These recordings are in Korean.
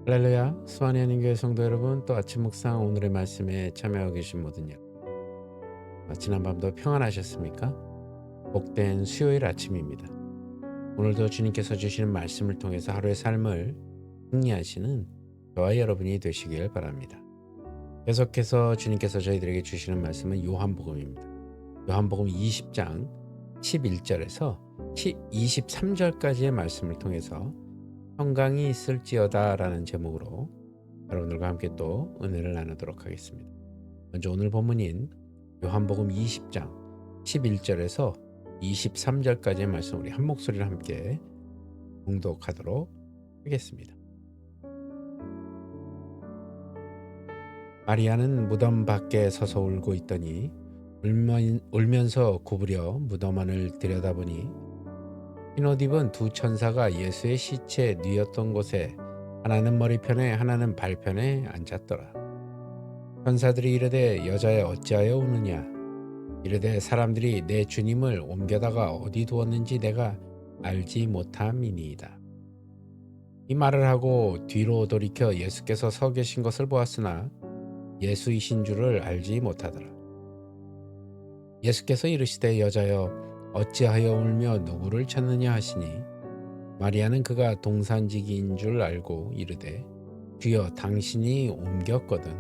할렐루야, 수완의 한인교회 성도 여러분, 또 아침 묵상 오늘의 말씀에 참여하고 계신 모든 여러분, 지난밤도 평안하셨습니까? 복된 수요일 아침입니다. 오늘도 주님께서 주시는 말씀을 통해서 하루의 삶을 승리하시는 저와 여러분이 되시길 바랍니다. 계속해서 주님께서 저희들에게 주시는 말씀은 요한복음입니다. 요한복음 20장 11절에서 23절까지의 말씀을 통해서 평강이 있을지어다 라는 제목으로 여러분들과 함께 또 은혜를 나누도록 하겠습니다. 먼저 오늘 본문인 요한복음 20장 11절에서 23절까지의 말씀 우리 한 목소리로 함께 봉독하도록 하겠습니다. 마리아는 무덤 밖에 서서 울고 있더니 울면서 구부려 무덤 안을 들여다보니 흰옷 입은 두 천사가 예수의 시체 뉘었던 곳에 하나는 머리편에 하나는 발편에 앉았더라. 천사들이 이르되 여자여 어찌하여 우느냐? 이르되 사람들이 내 주님을 옮겨다가 어디 두었는지 내가 알지 못함이니이다. 이 말을 하고 뒤로 돌이켜 예수께서 서 계신 것을 보았으나 예수이신 줄을 알지 못하더라. 예수께서 이르시되 여자여 어찌하여 울며 누구를 찾느냐 하시니 마리아는 그가 동산지기인 줄 알고 이르되 주여 당신이 옮겼거든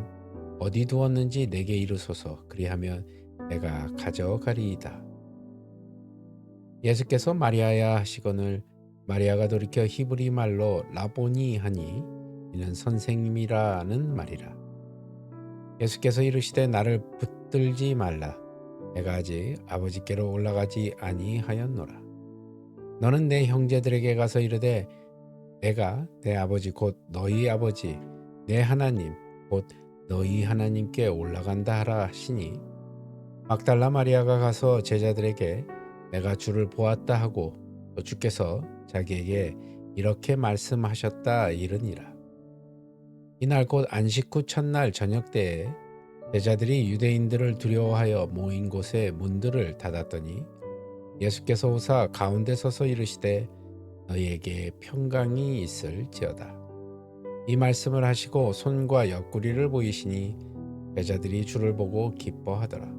어디 두었는지 내게 이르소서 그리하면 내가 가져가리이다. 예수께서 마리아야 하시거늘 마리아가 돌이켜 히브리 말로 라보니 하니 이는 선생님이라는 말이라. 예수께서 이르시되 나를 붙들지 말라. 내가 아직 아버지께로 올라가지 아니하였노라. 너는 내 형제들에게 가서 이르되 내가 내 아버지 곧 너희 아버지 내 하나님 곧 너희 하나님께 올라간다 하라 하시니 막달라 마리아가 가서 제자들에게 내가 주를 보았다 하고 또 주께서 자기에게 이렇게 말씀하셨다 이르니라. 이날 곧 안식 후 첫날 저녁 때에 제자들이 유대인들을 두려워하여 모인 곳에 문들을 닫았더니 예수께서 오사 가운데 서서 이르시되 너희에게 평강이 있을지어다. 이 말씀을 하시고 손과 옆구리를 보이시니 제자들이 주를 보고 기뻐하더라.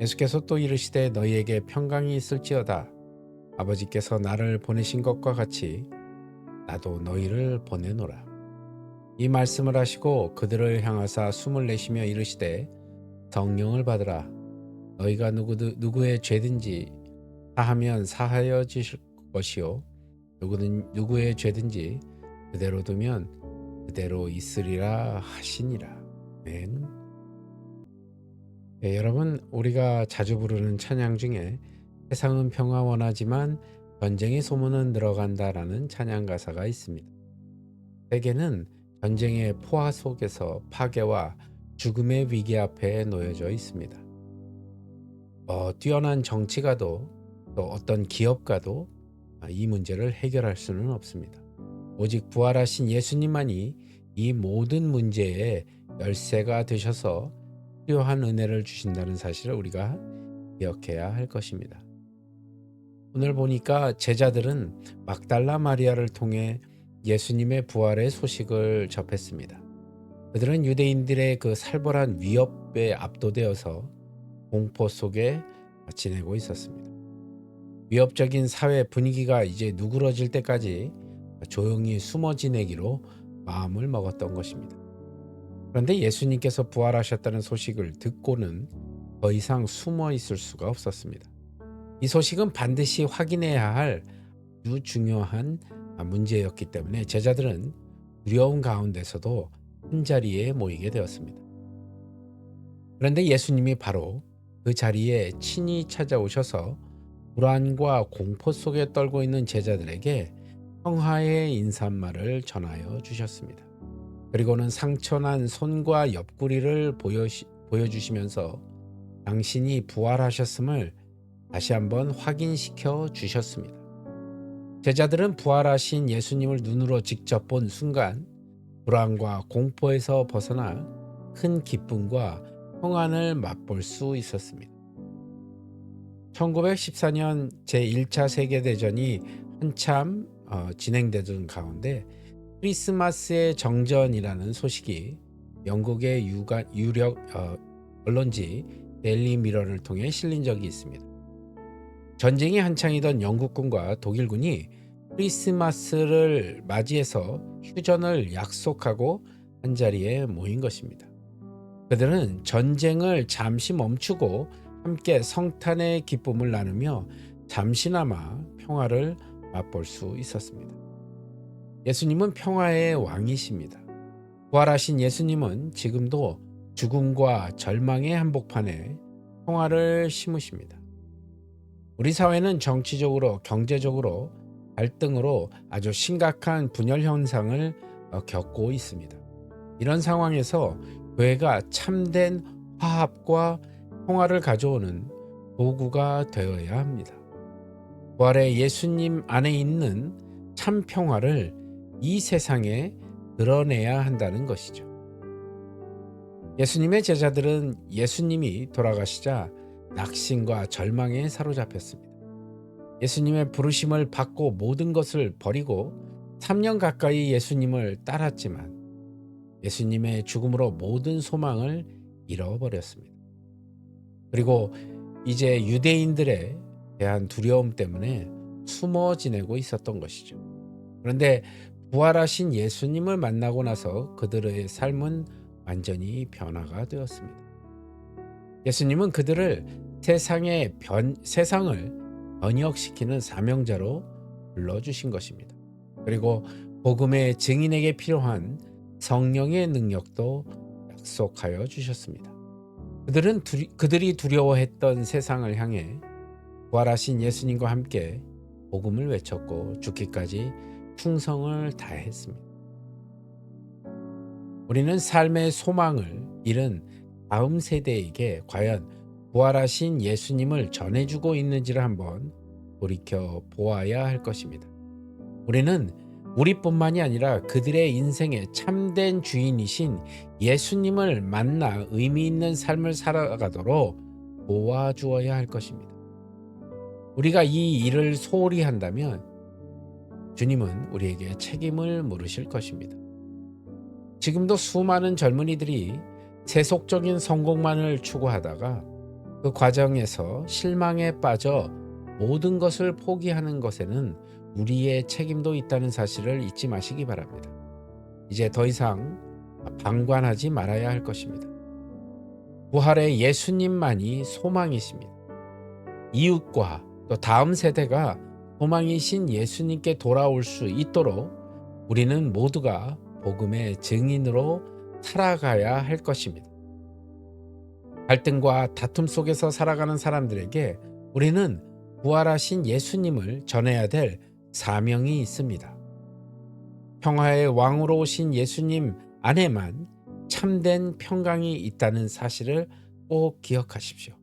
예수께서 또 이르시되 너희에게 평강이 있을지어다. 아버지께서 나를 보내신 것과 같이 나도 너희를 보내노라. 이 말씀을 하시고 그들을 향하사 숨을 내쉬며 이르시되 성령을 받으라. 너희가 누구의 죄든지 사하면 사하여 주실 것이요 누구의 죄든지 그대로 두면 그대로 있으리라 하시니라. 아멘. 네, 여러분 우리가 자주 부르는 찬양 중에 세상은 평화 원하지만 전쟁의 소문은 늘어간다라는 찬양 가사가 있습니다. 세계는 전쟁의 포화 속에서 파괴와 죽음의 위기 앞에 놓여져 있습니다. 뛰어난 정치가도 또 어떤 기업가도 이 문제를 해결할 수는 없습니다. 오직 부활하신 예수님만이 이 모든 문제의 열쇠가 되셔서 필요한 은혜를 주신다는 사실을 우리가 기억해야 할 것입니다. 오늘 보니까 제자들은 막달라 마리아를 통해 예수님의 부활의 소식을 접했습니다. 그들은 유대인들의 그 살벌한 위협에 압도되어서 공포 속에 지내고 있었습니다. 위협적인 사회 분위기가 이제 누그러질 때까지 조용히 숨어 지내기로 마음을 먹었던 것입니다. 그런데 예수님께서 부활하셨다는 소식을 듣고는 더 이상 숨어 있을 수가 없었습니다. 이 소식은 반드시 확인해야 할 아주 중요한 문제였기 때문에 제자들은 두려움 가운데서도 한자리에 모이게 되었습니다. 그런데 예수님이 바로 그 자리에 친히 찾아오셔서 불안과 공포 속에 떨고 있는 제자들에게 평화의 인사말을 전하여 주셨습니다. 그리고는 상처난 손과 옆구리를 보여주시면서 당신이 부활하셨음을 다시 한번 확인시켜 주셨습니다. 제자들은 부활하신 예수님을 눈으로 직접 본 순간 불안과 공포에서 벗어나 큰 기쁨과 평안을 맛볼 수 있었습니다. 1914년 제1차 세계대전이 한참 진행되던 가운데 크리스마스의 정전이라는 소식이 영국의 유력 언론지 데일리 미러를 통해 실린 적이 있습니다. 전쟁이 한창이던 영국군과 독일군이 크리스마스를 맞이해서 휴전을 약속하고 한자리에 모인 것입니다. 그들은 전쟁을 잠시 멈추고 함께 성탄의 기쁨을 나누며 잠시나마 평화를 맛볼 수 있었습니다. 예수님은 평화의 왕이십니다. 부활하신 예수님은 지금도 죽음과 절망의 한복판에 평화를 심으십니다. 우리 사회는 정치적으로, 경제적으로 갈등으로 아주 심각한 분열 현상을 겪고 있습니다. 이런 상황에서 교회가 참된 화합과 평화를 가져오는 도구가 되어야 합니다. 부활의 예수님 안에 있는 참 평화를 이 세상에 드러내야 한다는 것이죠. 예수님의 제자들은 예수님이 돌아가시자 낙심과 절망에 사로잡혔습니다. 예수님의 부르심을 받고 모든 것을 버리고 3년 가까이 예수님을 따랐지만 예수님의 죽음으로 모든 소망을 잃어버렸습니다. 그리고 이제 유대인들에 대한 두려움 때문에 숨어 지내고 있었던 것이죠. 그런데 부활하신 예수님을 만나고 나서 그들의 삶은 완전히 변화가 되었습니다. 예수님은 그들을 세상을 번역시키는 사명자로 불러주신 것입니다. 그리고 복음의 증인에게 필요한 성령의 능력도 약속하여 주셨습니다. 그들이 두려워했던 세상을 향해 부활하신 예수님과 함께 복음을 외쳤고 죽기까지 충성을 다했습니다. 우리는 삶의 소망을 잃은 다음 세대에게 과연 부활하신 예수님을 전해주고 있는지를 한번 돌이켜 보아야 할 것입니다. 우리는 우리뿐만이 아니라 그들의 인생의 참된 주인이신 예수님을 만나 의미 있는 삶을 살아가도록 도와주어야 할 것입니다. 우리가 이 일을 소홀히 한다면 주님은 우리에게 책임을 물으실 것입니다. 지금도 수많은 젊은이들이 세속적인 성공만을 추구하다가 그 과정에서 실망에 빠져 모든 것을 포기하는 것에는 우리의 책임도 있다는 사실을 잊지 마시기 바랍니다. 이제 더 이상 방관하지 말아야 할 것입니다. 부활의 예수님만이 소망이십니다. 이웃과 또 다음 세대가 소망이신 예수님께 돌아올 수 있도록 우리는 모두가 복음의 증인으로 살아가야 할 것입니다. 갈등과 다툼 속에서 살아가는 사람들에게 우리는 부활하신 예수님을 전해야 될 사명이 있습니다. 평화의 왕으로 오신 예수님 안에만 참된 평강이 있다는 사실을 꼭 기억하십시오.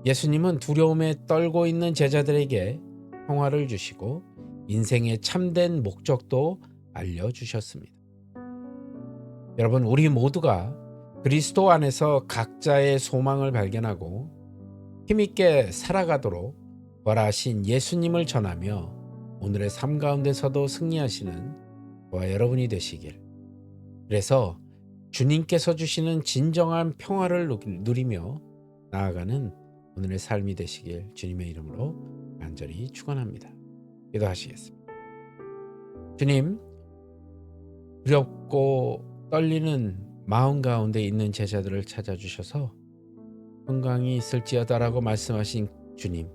예수님은 두려움에 떨고 있는 제자들에게 평화를 주시고 인생의 참된 목적도 알려주셨습니다. 여러분, 우리 모두가 그리스도 안에서 각자의 소망을 발견하고 힘있게 살아가도록 부활하신 예수님을 전하며 오늘의 삶 가운데서도 승리하시는 저와 여러분이 되시길, 그래서 주님께서 주시는 진정한 평화를 누리며 나아가는 오늘의 삶이 되시길 주님의 이름으로 간절히 축원합니다. 기도하시겠습니다. 주님, 두렵고 떨리는 마음 가운데 있는 제자들을 찾아주셔서 평강이 있을지어다라고 말씀하신 주님,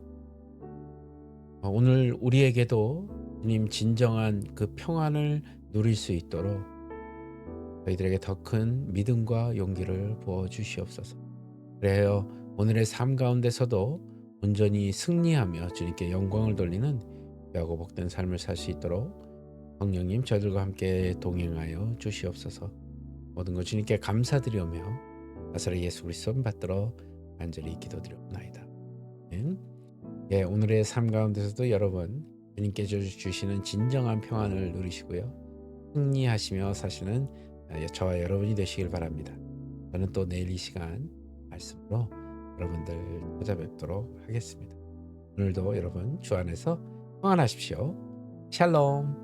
오늘 우리에게도 주님 진정한 그 평안을 누릴 수 있도록 저희들에게 더 큰 믿음과 용기를 부어주시옵소서. 그래요, 오늘의 삶 가운데서도 온전히 승리하며 주님께 영광을 돌리는 귀하고 복된 삶을 살 수 있도록 성령님 저들과 함께 동행하여 주시옵소서. 모든 것 주님께 감사드리오며 나사렛 예수 그리스도 받들어 간절히 기도드리옵나이다. 예, 오늘의 삶 가운데서도 여러분 주님께서 주시는 진정한 평안을 누리시고요, 승리하시며 사시는 저와 여러분이 되시길 바랍니다. 저는 또 내일 이 시간 말씀으로 여러분들 찾아뵙도록 하겠습니다. 오늘도 여러분 주 안에서 평안하십시오. 샬롬.